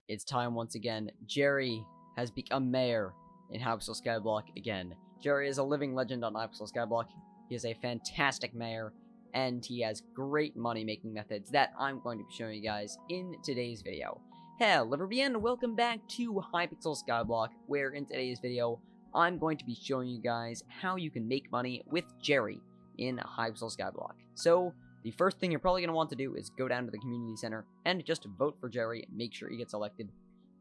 it's time once again. Jerry has become mayor in Hypixel Skyblock again. Jerry is a living legend on Hypixel Skyblock. He is a fantastic mayor, and he has great money-making methods that I'm going to be showing you guys in today's video. Hello everyone, and welcome back to Hypixel Skyblock, where in today's video, I'm going to be showing you guys how you can make money with Jerry in Hypixel Skyblock. So, the first thing you're probably going to want to do is go down to the community center and just vote for Jerry and make sure he gets elected.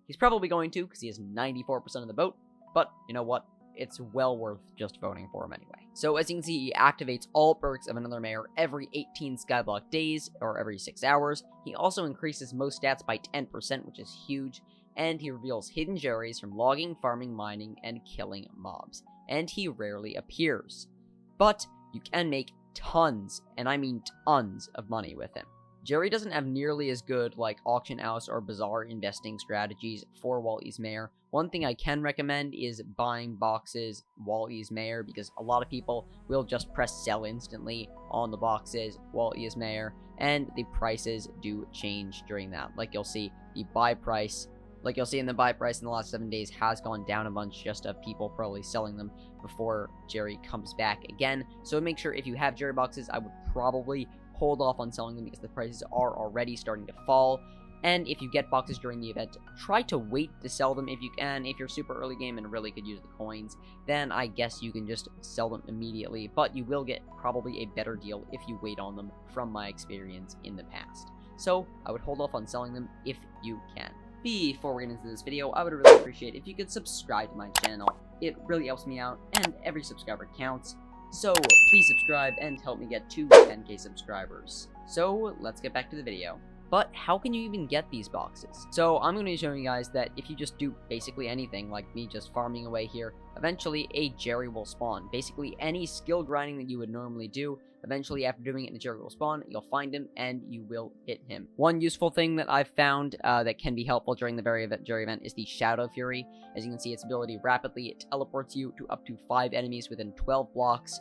He's probably going to, because he has 94% of the vote, but you know what? It's well worth just voting for him anyway. So as you can see, he activates all perks of another mayor every 18 Skyblock days, or every 6 hours. He also increases most stats by 10%, which is huge, and he reveals hidden Jerrys from logging, farming, mining, and killing mobs. And he rarely appears. But you can make tons, and I mean tons, of money with him. Jerry doesn't have nearly as good like auction house or bazaar investing strategies for while he's mayor. One thing I can recommend is buying boxes while he's mayor, because a lot of people will just press sell instantly on the boxes while he is mayor, and the prices do change during that. Like you'll see the buy price, in the last 7 days has gone down a bunch just of people probably selling them before Jerry comes back again. So make sure if you have Jerry boxes, I would probably hold off on selling them because the prices are already starting to fall. And if you get boxes during the event, try to wait to sell them if you can. If you're super early game and really could use the coins, then I guess you can just sell them immediately, but you will get probably a better deal if you wait on them from my experience in the past. So I would hold off on selling them if you can. Before we get into this video, I would really appreciate if you could subscribe to my channel. It really helps me out, and every subscriber counts. So please subscribe and help me get to 10k subscribers. So let's get back to the video. But how can you even get these boxes? So I'm going to be showing you guys that if you just do basically anything, like me just farming away here, eventually a Jerry will spawn. Basically any skill grinding that you would normally do, eventually after doing it, the Jerry will spawn, you'll find him, and you will hit him. One useful thing that I've found that can be helpful during the Jerry event is the Shadow Fury. As you can see, its ability rapidly, it teleports you to up to 5 enemies within 12 blocks,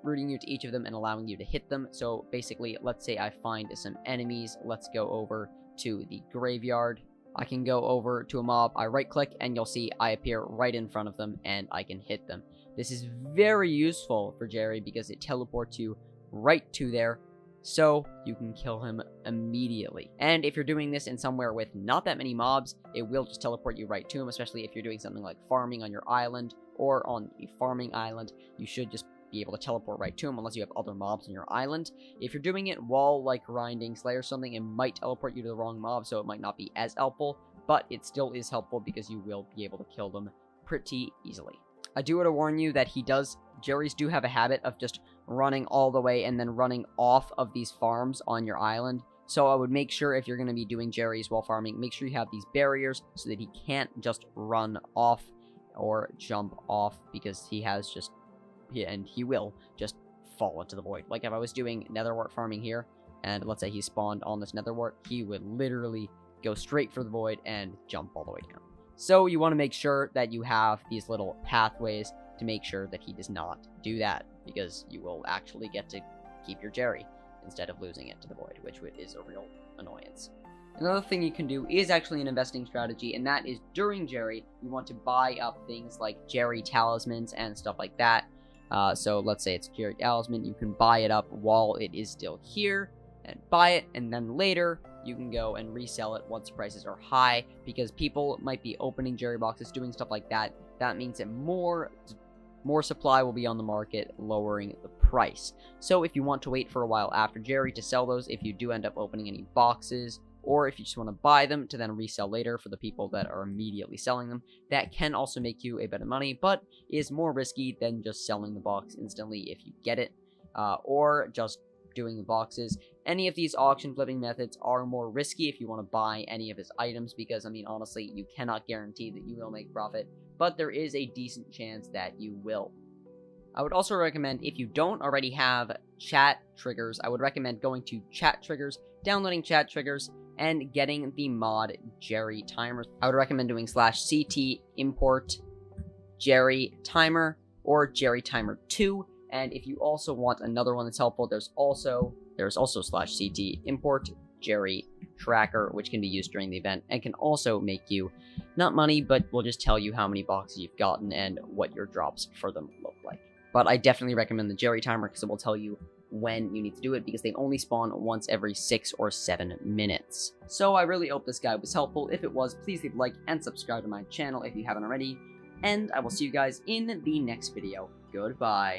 rooting you to each of them and allowing you to hit them. So basically, let's say I find some enemies. Let's go over to the graveyard. I can go over to a mob, I right click, and you'll see I appear right in front of them and I can hit them. This is very useful for Jerry because it teleports you right to there, so you can kill him immediately. And if you're doing this in somewhere with not that many mobs, it will just teleport you right to him, especially if you're doing something like farming on your island or on a farming island. You should just be able to teleport right to him unless you have other mobs on your island. If you're doing it while like grinding Slay or something, it might teleport you to the wrong mob, so it might not be as helpful, but it still is helpful because you will be able to kill them pretty easily. I do want to warn you that Jerrys do have a habit of just running all the way and then running off of these farms on your island. So I would make sure if you're going to be doing Jerrys while farming, make sure you have these barriers so that he can't just run off or jump off, because he will just fall into the void. Like if I was doing netherwart farming here, and let's say he spawned on this netherwart, he would literally go straight for the void and jump all the way down. So you want to make sure that you have these little pathways to make sure that he does not do that, because you will actually get to keep your Jerry instead of losing it to the void, which is a real annoyance. Another thing you can do is actually an investing strategy, and that is during Jerry, you want to buy up things like Jerry talismans and stuff like that. So let's say it's Jerry talisman, you can buy it up while it is still here and buy it, and then later you can go and resell it once prices are high, because people might be opening Jerry boxes, doing stuff like that. That means that more supply will be on the market, lowering the price. So if you want to wait for a while after Jerry to sell those, if you do end up opening any boxes, or if you just want to buy them to then resell later for the people that are immediately selling them, that can also make you a bit of money, but is more risky than just selling the box instantly if you get it, or just doing the boxes. Any of these auction flipping methods are more risky if you want to buy any of his items, because, I mean, honestly, you cannot guarantee that you will make profit, but there is a decent chance that you will. I would also recommend, if you don't already have ChatTriggers, I would recommend going to ChatTriggers, downloading ChatTriggers, and getting the mod Jerry Timer. I would recommend doing /CT import Jerry Timer or Jerry Timer 2. And if you also want another one that's helpful, there's also /CT import Jerry tracker, which can be used during the event and can also make you not money, but will just tell you how many boxes you've gotten and what your drops for them look like. But I definitely recommend the Jerry timer because it will tell you when you need to do it, because they only spawn once every 6 or 7 minutes. So I really hope this guide was helpful. If it was, please leave a like and subscribe to my channel if you haven't already, and I will see you guys in the next video. Goodbye.